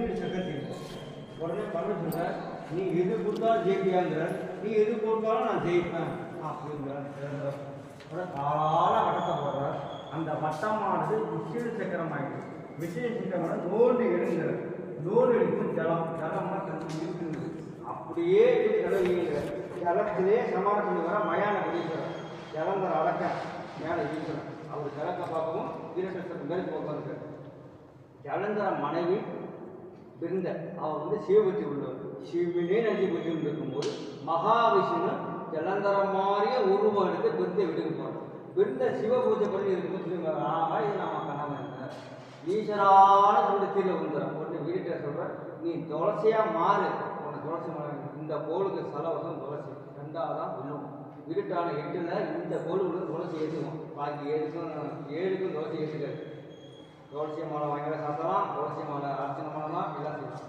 சுனில் சக்கரத்தி உடனே பண்ண சொல்ற நீ எது கொடுத்தாலும் ஜெயிப்பியாங்கிற நீ எது கொடுத்தாலும் நான் ஜெயிப்பேன் அப்படிங்கிற காலால வட்டத்தை போடுற அந்த வட்டமானது விசேஷ சக்கரம் ஆகிடுது. விசேஷ சக்கரமான நோண்டு எழுங்கிற நோடு எடுக்கும் ஜலமாக தண்ணி இருக்குது. அப்படியே கிளவிங்கிற ஜலத்திலே சமாளத்தில் வர மயான வீசுறேன் ஜலங்கிற அடக்க மேலே வீசுறேன். அவர் கிழக்க பார்க்கவும் வீரசத்துக்கு மேல் போக்காங்க. ஜலந்தர மனைவி பிருந்த அவர் சிவபூஜை உள்ளவர். சிவனே நந்தி பூஜை இருக்கும்போது மகாவிஷ்ணு ஜலந்தரம் மாதிரியே உருவம் எடுத்து பிருந்தை விட்டுக்கு போகிறார். பிருந்த சிவ பூஜை பண்ணி இருக்கும்போது ஆகா இது நாம கணவன் ஈஸ்வரான சொல்லி கீழே வந்துடுறான். ஒன்று வீட்டை சொல்கிறேன் நீ துளசியாக மாறு. உன்னை துளசி இந்த கோளுக்கு சலவசம் துளசி ரெண்டாவதான் விழும். இருட்டான 8ல் இந்த கோளுக்கு துளசி ஏற்றுவோம். பாக்கி 7க்கும் துளசி ஏற்றுக்காது. துளசி மாலை வாங்கிற சாப்பிடலாம், துளசி மாலை அர்ச்சனை பண்ணலாம், எல்லாம் செய்யலாம்.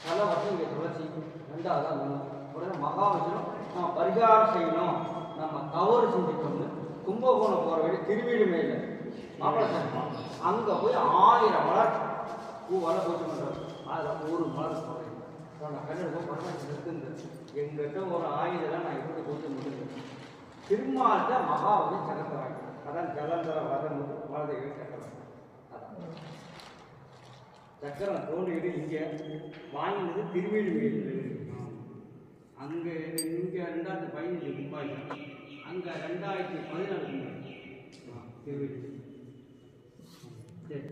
பல வருஷம் இங்கே துளசி ரெண்டாவதான் வேணும். உடனே மகாவிஷ்ணு நம்ம பரிகாரம் செய்யணும், நம்ம தவறு செஞ்சுட்டோம்னு கும்பகோணம் போகிற வழி திருவீடுமையில் மாப்பிள்ளை சட்டம் அங்கே போய் 1000 மலர் பூவால் பூஜை பண்ணுறாரு. அதில் ஒரு மலர் நான் கண்ணெடுக்கும் பரவாயில்ல இருக்குங்க. எங்கிட்ட ஒரு 1000 நான் எப்படி பூஜை முடிஞ்சேன். திருமாட்ட மகாவதி சக்கரத்தை வாங்கி அதான் ஜலந்தர வதம் மலதைகள் சக்கரம். சக்கரம் தோன்றியது இங்கே வாங்கினது திருவீடுமையில். அங்கே இங்கே 2015 துபாய், அங்கே 2014 திருவீடு. சரி.